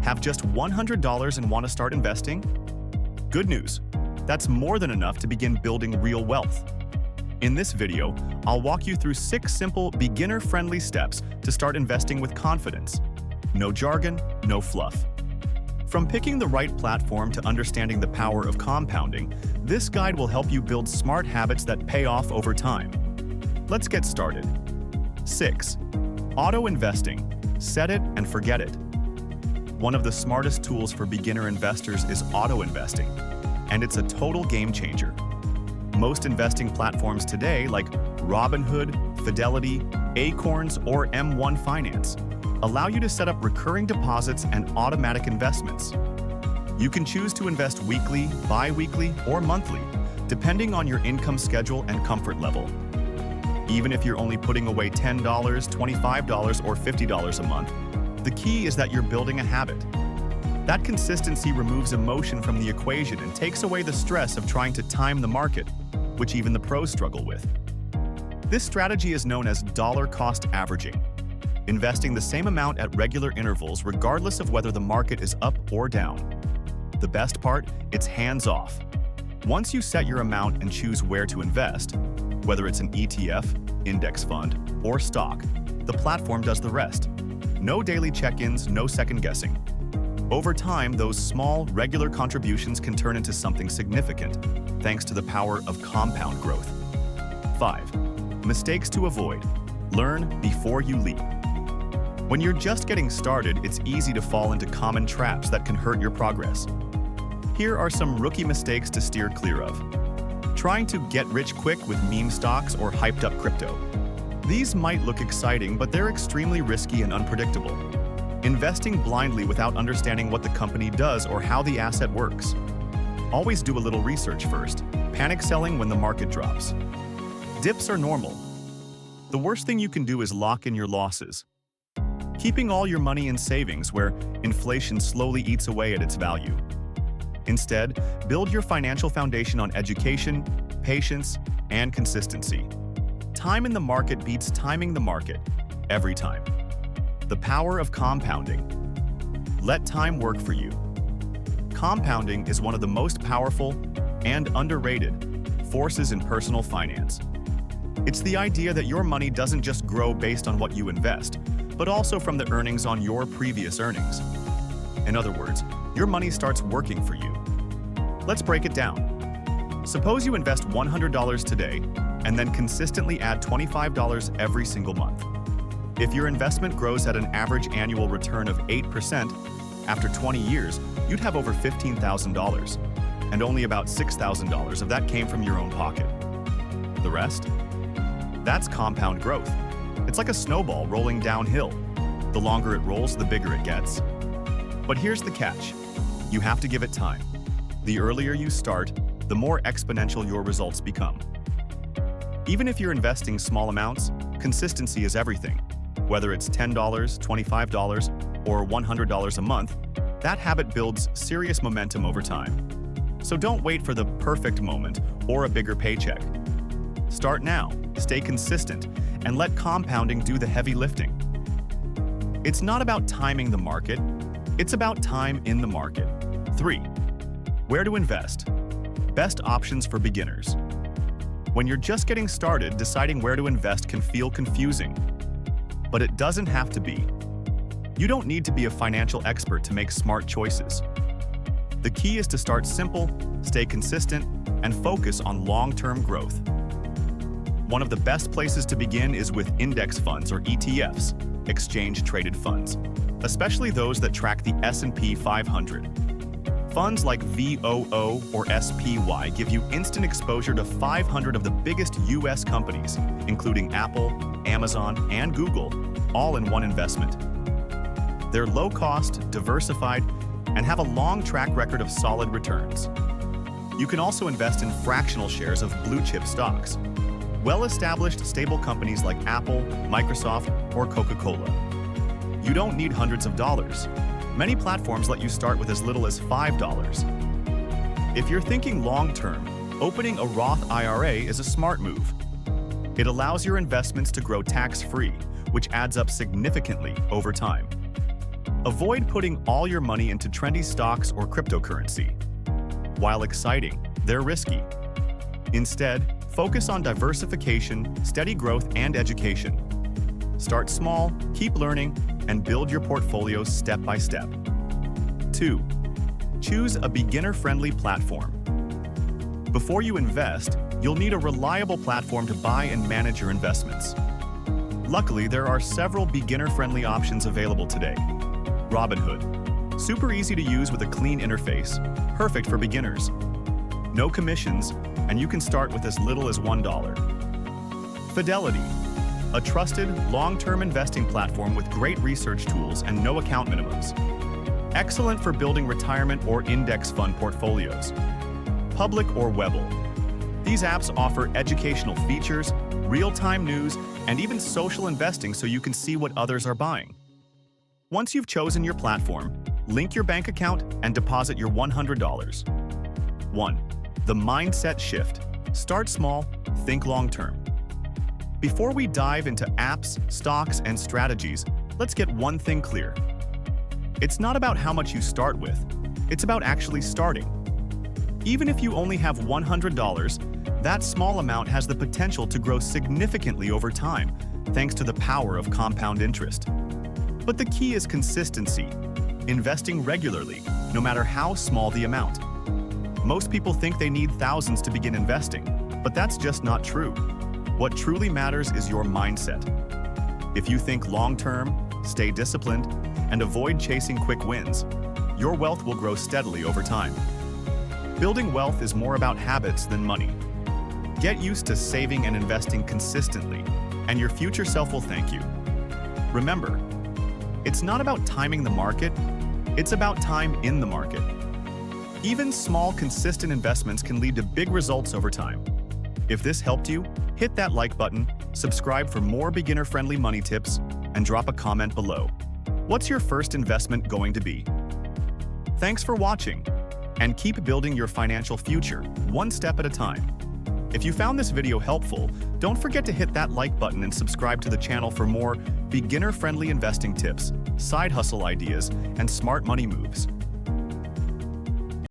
Have just $100 and want to start investing? Good news! That's more than enough to begin building real wealth. In this video, I'll walk you through 6 simple, beginner-friendly steps to start investing with confidence. No jargon, no fluff. From picking the right platform to understanding the power of compounding, this guide will help you build smart habits that pay off over time. Let's get started. 6. Auto investing. Set it and forget it. One of the smartest tools for beginner investors is auto investing, and it's a total game changer. Most investing platforms today, like Robinhood, Fidelity, Acorns, or M1 Finance, allow you to set up recurring deposits and automatic investments. You can choose to invest weekly, bi-weekly, or monthly, depending on your income schedule and comfort level. Even if you're only putting away $10, $25, or $50 a month, the key is that you're building a habit. That consistency removes emotion from the equation and takes away the stress of trying to time the market, which even the pros struggle with. This strategy is known as dollar cost averaging, investing the same amount at regular intervals regardless of whether the market is up or down. The best part, it's hands-off. Once you set your amount and choose where to invest, whether it's an ETF, index fund, or stock, the platform does the rest. No daily check-ins, no second guessing. Over time, those small, regular contributions can turn into something significant, thanks to the power of compound growth. 5. Mistakes to avoid. Learn before you leap. When you're just getting started, it's easy to fall into common traps that can hurt your progress. Here are some rookie mistakes to steer clear of. Trying to get rich quick with meme stocks or hyped-up crypto. These might look exciting, but they're extremely risky and unpredictable. Investing blindly without understanding what the company does or how the asset works. Always do a little research first. Panic selling when the market drops. Dips are normal. The worst thing you can do is lock in your losses. Keeping all your money in savings where inflation slowly eats away at its value. Instead, build your financial foundation on education, patience, and consistency. Time in the market beats timing the market, every time. The power of compounding. Let time work for you. Compounding is one of the most powerful and underrated forces in personal finance. It's the idea that your money doesn't just grow based on what you invest, but also from the earnings on your previous earnings. In other words, your money starts working for you. Let's break it down. Suppose you invest $100 today and then consistently add $25 every single month. If your investment grows at an average annual return of 8%, after 20 years, you'd have over $15,000, and only about $6,000 of that came from your own pocket. The rest? That's compound growth. It's like a snowball rolling downhill. The longer it rolls, the bigger it gets. But here's the catch. You have to give it time. The earlier you start, the more exponential your results become. Even if you're investing small amounts, consistency is everything. Whether it's $10, $25, or $100 a month, that habit builds serious momentum over time. So don't wait for the perfect moment or a bigger paycheck. Start now, stay consistent, and let compounding do the heavy lifting. It's not about timing the market, it's about time in the market. 3. Where to invest. Best options for beginners. When you're just getting started, deciding where to invest can feel confusing. But it doesn't have to be. You don't need to be a financial expert to make smart choices. The key is to start simple, stay consistent, and focus on long-term growth. One of the best places to begin is with index funds or ETFs, exchange-traded funds, especially those that track the S&P 500. Funds like VOO or SPY give you instant exposure to 500 of the biggest US companies, including Apple, Amazon, and Google, all in one investment. They're low-cost, diversified, and have a long track record of solid returns. You can also invest in fractional shares of blue-chip stocks, well-established, stable companies like Apple, Microsoft, or Coca-Cola. You don't need hundreds of dollars. Many platforms let you start with as little as $5. If you're thinking long-term, opening a Roth IRA is a smart move. It allows your investments to grow tax-free, which adds up significantly over time. Avoid putting all your money into trendy stocks or cryptocurrency. While exciting, they're risky. Instead, focus on diversification, steady growth, and education. Start small, keep learning, and build your portfolio step by step. 2. Choose a beginner-friendly platform. Before you invest, you'll need a reliable platform to buy and manage your investments. Luckily, there are several beginner-friendly options available today. Robinhood. Super easy to use with a clean interface, perfect for beginners. No commissions, and you can start with as little as $1. Fidelity. A trusted, long-term investing platform with great research tools and no account minimums. Excellent for building retirement or index fund portfolios. Public or Webull. These apps offer educational features, real-time news, and even social investing so you can see what others are buying. Once you've chosen your platform, link your bank account and deposit your $100. 1. The mindset shift. Start small, think long-term. Before we dive into apps, stocks, and strategies, let's get one thing clear. It's not about how much you start with, it's about actually starting. Even if you only have $100, that small amount has the potential to grow significantly over time, thanks to the power of compound interest. But the key is consistency, investing regularly, no matter how small the amount. Most people think they need thousands to begin investing, but that's just not true. What truly matters is your mindset. If you think long-term, stay disciplined, and avoid chasing quick wins, your wealth will grow steadily over time. Building wealth is more about habits than money. Get used to saving and investing consistently, and your future self will thank you. Remember, it's not about timing the market, it's about time in the market. Even small, consistent investments can lead to big results over time. If this helped you, hit that like button, subscribe for more beginner-friendly money tips, and drop a comment below. What's your first investment going to be? Thanks for watching, and keep building your financial future, one step at a time. If you found this video helpful, don't forget to hit that like button and subscribe to the channel for more beginner-friendly investing tips, side hustle ideas, and smart money moves.